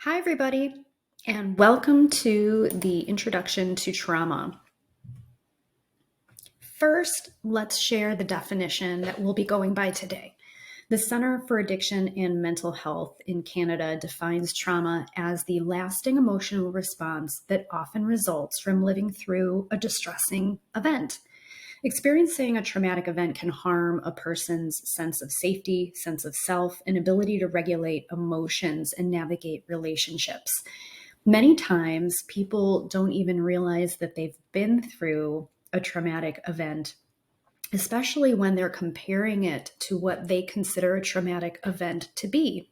Hi, everybody, and welcome to the Introduction to Trauma. First, let's share the definition that we'll be going by today. The Center for Addiction and Mental Health in Canada defines trauma as the lasting emotional response that often results from living through a distressing event. Experiencing a traumatic event can harm a person's sense of safety, sense of self, and ability to regulate emotions and navigate relationships. Many times, people don't even realize that they've been through a traumatic event, especially when they're comparing it to what they consider a traumatic event to be.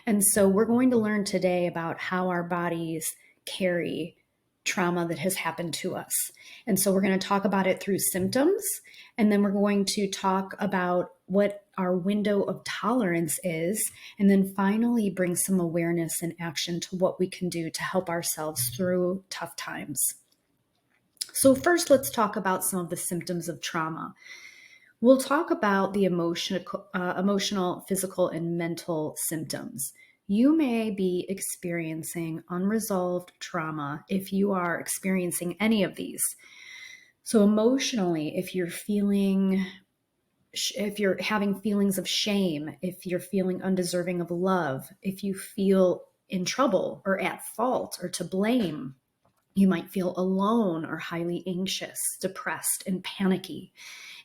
And so, we're going to learn today about how our bodies carry trauma that has happened to us. And so we're going to talk about it through symptoms, and then we're going to talk about what our window of tolerance is, and then finally bring some awareness and action to what we can do to help ourselves through tough times. So first, let's talk about some of the symptoms of trauma. We'll talk about the emotional, physical, and mental symptoms. You may be experiencing unresolved trauma if you are experiencing any of these. So emotionally, if you're having feelings of shame, if you're feeling undeserving of love, if you feel in trouble or at fault or to blame, you might feel alone or highly anxious, depressed, and panicky.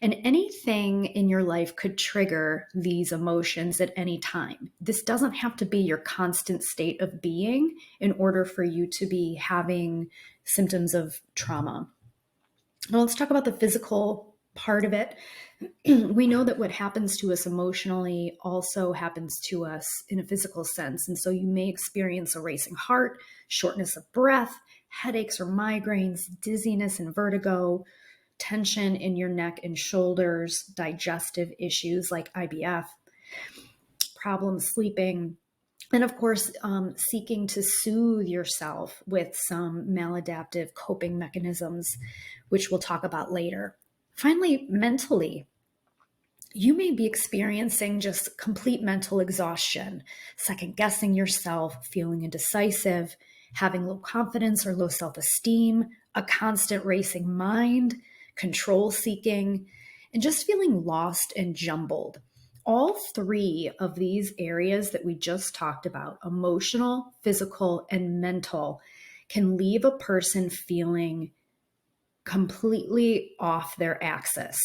And anything in your life could trigger these emotions at any time. This doesn't have to be your constant state of being in order for you to be having symptoms of trauma. Now, let's talk about the physical part of it. We know that what happens to us emotionally also happens to us in a physical sense. And so you may experience a racing heart, shortness of breath, headaches or migraines, dizziness and vertigo, tension in your neck and shoulders, digestive issues like IBF, problems sleeping, and of course, seeking to soothe yourself with some maladaptive coping mechanisms, which we'll talk about later. Finally, mentally, you may be experiencing just complete mental exhaustion, second guessing yourself, feeling indecisive, having low confidence or low self-esteem, a constant racing mind, control seeking, and just feeling lost and jumbled. All three of these areas that we just talked about, emotional, physical, and mental, can leave a person feeling completely off their axis.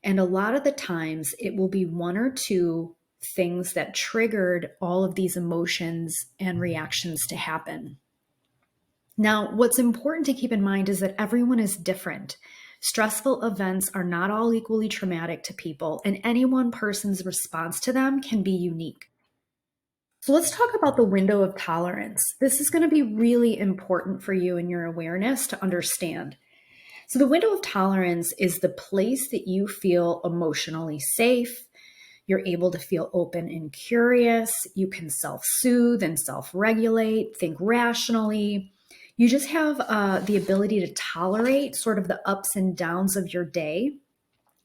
And a lot of the times it will be one or two things that triggered all of these emotions and reactions to happen. Now, what's important to keep in mind is that everyone is different. Stressful events are not all equally traumatic to people, and any one person's response to them can be unique. So let's talk about the window of tolerance. This is going to be really important for you and your awareness to understand. So the window of tolerance is the place that you feel emotionally safe. You're able to feel open and curious. You can self-soothe and self-regulate, think rationally. You just have the ability to tolerate sort of the ups and downs of your day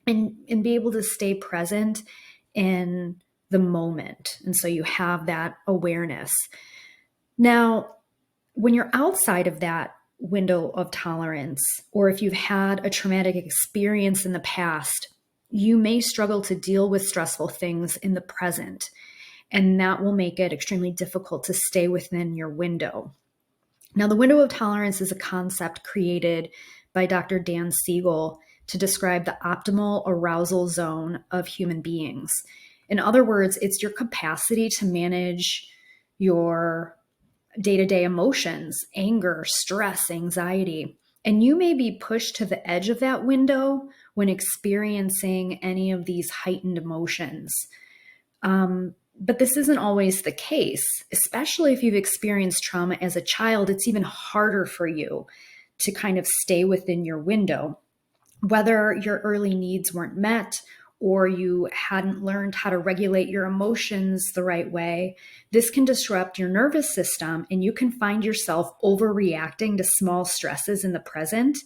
and be able to stay present in the moment. And so you have that awareness. Now, when you're outside of that window of tolerance, or if you've had a traumatic experience in the past, you may struggle to deal with stressful things in the present, and that will make it extremely difficult to stay within your window. Now, the window of tolerance is a concept created by Dr. Dan Siegel to describe the optimal arousal zone of human beings. In other words, it's your capacity to manage your day-to-day emotions, anger, stress, anxiety. And you may be pushed to the edge of that window when experiencing any of these heightened emotions. But this isn't always the case, especially if you've experienced trauma as a child. It's even harder for you to kind of stay within your window. Whether your early needs weren't met or you hadn't learned how to regulate your emotions the right way, this can disrupt your nervous system, and you can find yourself overreacting to small stresses in the present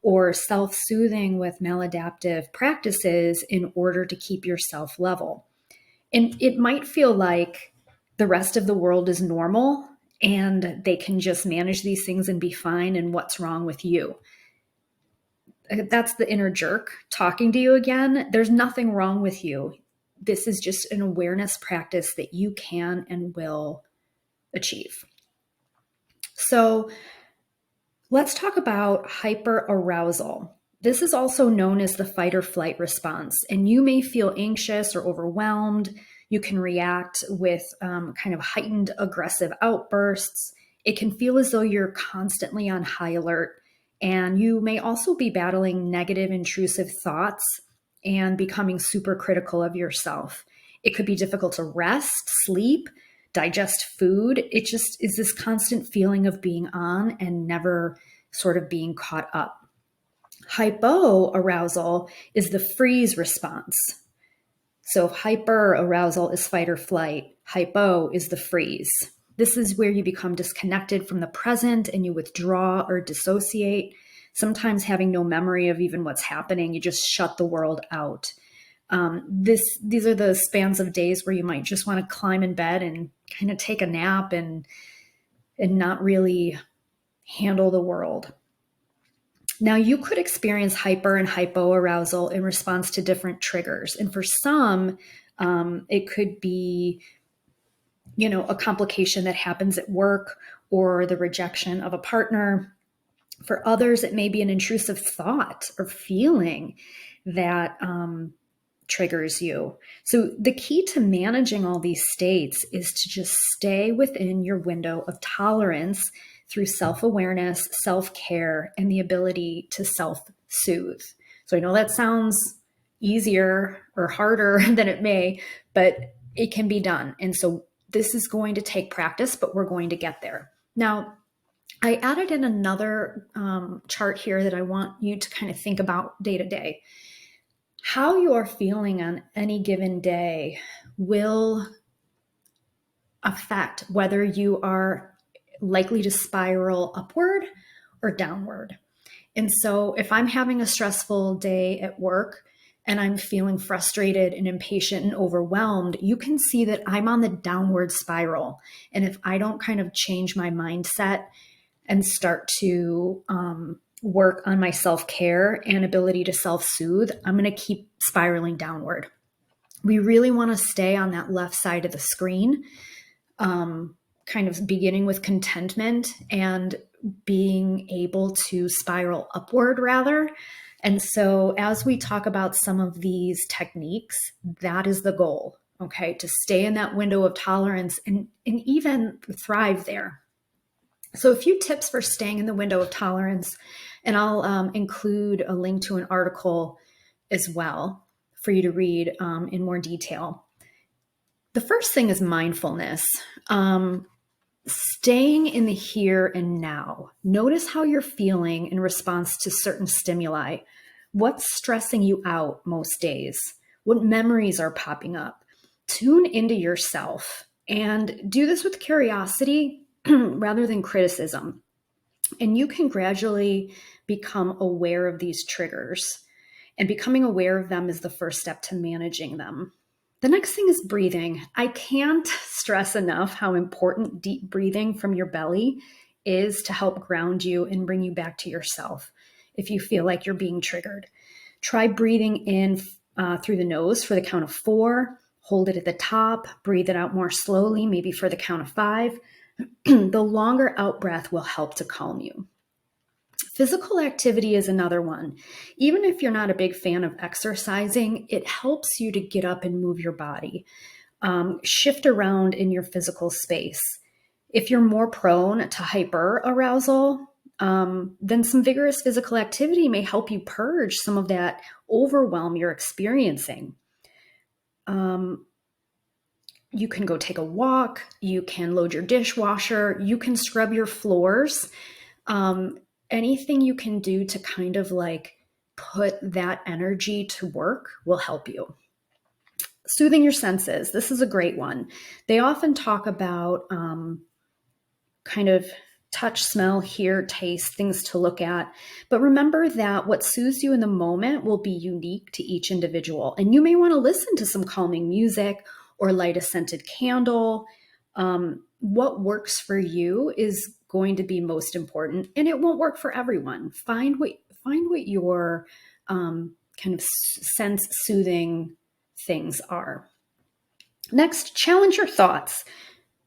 or self-soothing with maladaptive practices in order to keep yourself level. And it might feel like the rest of the world is normal and they can just manage these things and be fine, and what's wrong with you? That's the inner jerk talking to you again. There's nothing wrong with you. This is just an awareness practice that you can and will achieve. So let's talk about hyperarousal. This is also known as the fight or flight response, and you may feel anxious or overwhelmed. You can react with kind of heightened aggressive outbursts. It can feel as though you're constantly on high alert, and you may also be battling negative, intrusive thoughts and becoming super critical of yourself. It could be difficult to rest, sleep, digest food. It just is this constant feeling of being on and never sort of being caught up. Hypoarousal is the freeze response. So hyperarousal is fight or flight. Hypo is the freeze. This is where you become disconnected from the present and you withdraw or dissociate, sometimes having no memory of even what's happening. You just shut the world out. These are the spans of days where you might just want to climb in bed and kind of take a nap and not really handle the world. Now, you could experience hyper and hypoarousal in response to different triggers. And for some, it could be, a complication that happens at work or the rejection of a partner. For others, it may be an intrusive thought or feeling that triggers you. So the key to managing all these states is to just stay within your window of tolerance through self-awareness, self-care, and the ability to self-soothe. So I know that sounds easier or harder than it may, but it can be done. And so this is going to take practice, but we're going to get there. Now, I added in another chart here that I want you to kind of think about day to day. How you are feeling on any given day will affect whether you are likely to spiral upward or downward. And so if I'm having a stressful day at work and I'm feeling frustrated and impatient and overwhelmed, you can see that I'm on the downward spiral. And if I don't kind of change my mindset and start to work on my self-care and ability to self-soothe, I'm going to keep spiraling downward. We really want to stay on that left side of the screen, kind of beginning with contentment and being able to spiral upward rather. And so as we talk about some of these techniques, that is the goal, okay, to stay in that window of tolerance and even thrive there. So a few tips for staying in the window of tolerance, and I'll include a link to an article as well for you to read in more detail. The first thing is mindfulness. Staying in the here and now. Notice how you're feeling in response to certain stimuli. What's stressing you out most days? What memories are popping up? Tune into yourself and do this with curiosity rather than criticism. And you can gradually become aware of these triggers. And becoming aware of them is the first step to managing them. The next thing is breathing. I can't stress enough how important deep breathing from your belly is to help ground you and bring you back to yourself if you feel like you're being triggered. Try breathing in through the nose for the count of 4. Hold it at the top. Breathe it out more slowly, maybe for the count of 5. The longer out breath will help to calm you. Physical activity is another one. Even if you're not a big fan of exercising, it helps you to get up and move your body, shift around in your physical space. If you're more prone to hyperarousal, then some vigorous physical activity may help you purge some of that overwhelm you're experiencing. You can go take a walk, you can load your dishwasher, you can scrub your floors. Anything you can do to kind of like put that energy to work will help you. Soothing your senses. This is a great one. They often talk about kind of touch, smell, hear, taste, things to look at. But remember that what soothes you in the moment will be unique to each individual. And you may want to listen to some calming music or light a scented candle. what works for you is going to be most important, and it won't work for everyone. Find what your kind of sense soothing things are. Next, challenge your thoughts.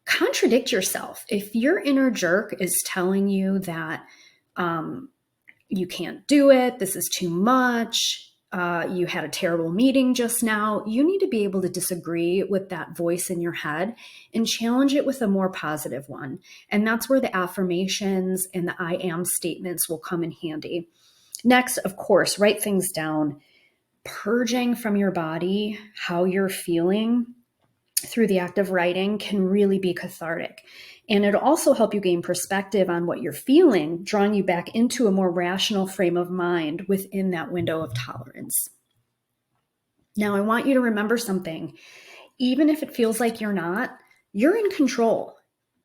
Contradict yourself. If your inner jerk is telling you that you can't do it, this is too much, you had a terrible meeting just now, you need to be able to disagree with that voice in your head and challenge it with a more positive one. And that's where the affirmations and the I am statements will come in handy. Next, of course, write things down. Purging from your body how you're feeling through the act of writing can really be cathartic. And it'll also help you gain perspective on what you're feeling, drawing you back into a more rational frame of mind within that window of tolerance. Now, I want you to remember something. Even if it feels like you're in control.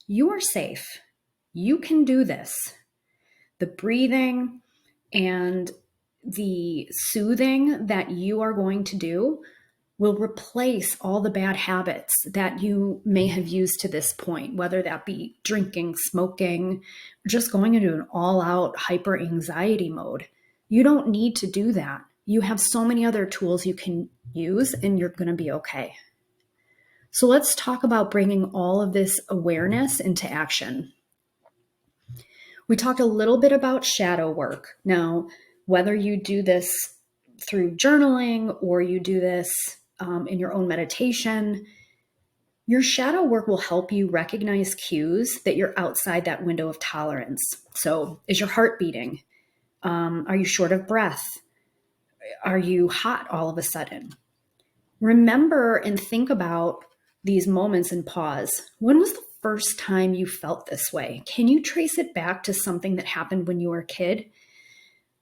You are safe. You can do this. The breathing and the soothing that you are going to do will replace all the bad habits that you may have used to this point, whether that be drinking, smoking, just going into an all-out hyper anxiety mode. You don't need to do that. You have so many other tools you can use, and you're going to be okay. So let's talk about bringing all of this awareness into action. We talked a little bit about shadow work. Now, whether you do this through journaling or you do this in your own meditation, your shadow work will help you recognize cues that you're outside that window of tolerance. So, is your heart beating? Are you short of breath? Are you hot all of a sudden? Remember and think about these moments and pause. When was the first time you felt this way? Can you trace it back to something that happened when you were a kid?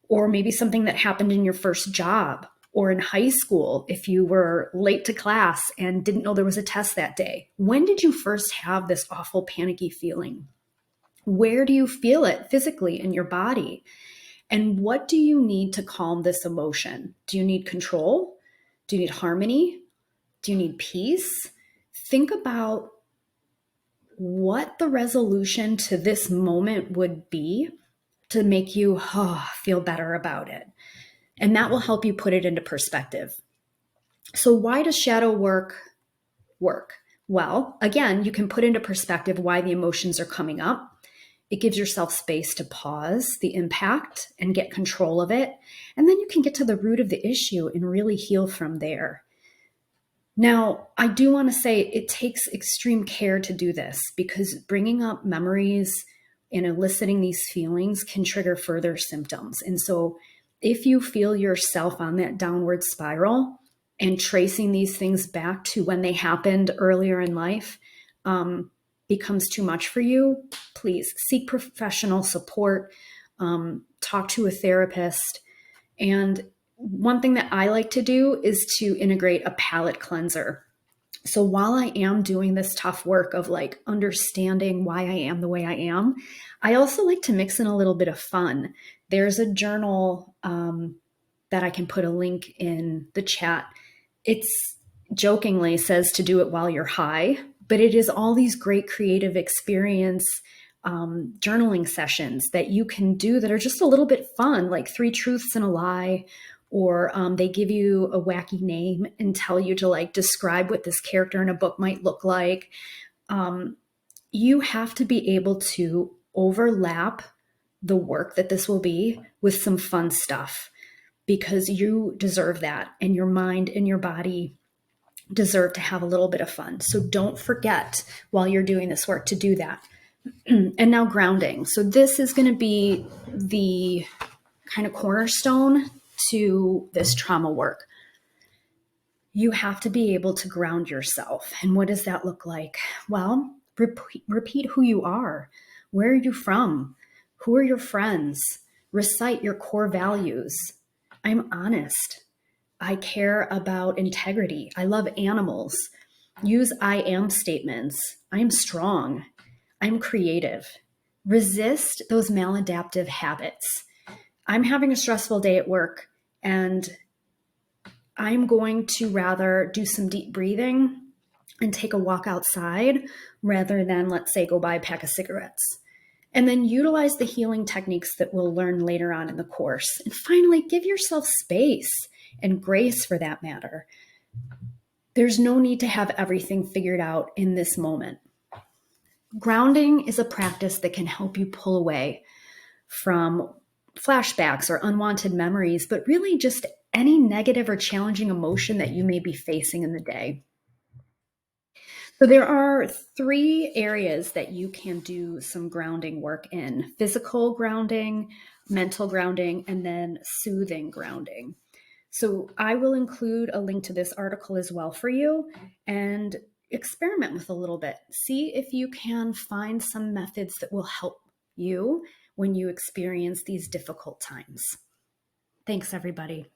Or maybe something that happened in your first job or in high school if you were late to class and didn't know there was a test that day. When did you first have this awful panicky feeling? Where do you feel it physically in your body? And what do you need to calm this emotion? Do you need control? Do you need harmony? Do you need peace? Think about what the resolution to this moment would be to make you feel better about it. And that will help you put it into perspective. So why does shadow work work? Well, again, you can put into perspective why the emotions are coming up. It gives yourself space to pause the impact and get control of it. And then you can get to the root of the issue and really heal from there. Now, I do want to say it takes extreme care to do this because bringing up memories and eliciting these feelings can trigger further symptoms. And so if you feel yourself on that downward spiral and tracing these things back to when they happened earlier in life becomes too much for you, please seek professional support, talk to a therapist. And one thing that I like to do is to integrate a palate cleanser. So while I am doing this tough work of like understanding why I am the way I am, I also like to mix in a little bit of fun. There's a journal that I can put a link in the chat. It's jokingly says to do it while you're high, but it is all these great creative experience journaling sessions that you can do that are just a little bit fun, like 3 truths and a lie, or they give you a wacky name and tell you to like describe what this character in a book might look like. You have to be able to overlap the work that this will be with some fun stuff because you deserve that, and your mind and your body deserve to have a little bit of fun. So don't forget while you're doing this work to do that. And now grounding. So this is going to be the kind of cornerstone to this trauma work. You have to be able to ground yourself. And what does that look like? Well, repeat who you are. Where are you from? Who are your friends? Recite your core values. I'm honest. I care about integrity. I love animals. Use I am statements. I am strong. I'm creative. Resist those maladaptive habits. I'm having a stressful day at work and I'm going to rather do some deep breathing and take a walk outside rather than, let's say, go buy a pack of cigarettes. And then utilize the healing techniques that we'll learn later on in the course. And finally, give yourself space and grace for that matter. There's no need to have everything figured out in this moment. Grounding is a practice that can help you pull away from flashbacks or unwanted memories, but really just any negative or challenging emotion that you may be facing in the day. So there are 3 areas that you can do some grounding work in: physical grounding, mental grounding, and then soothing grounding. So I will include a link to this article as well for you, and experiment with a little bit. See if you can find some methods that will help you when you experience these difficult times. Thanks, everybody.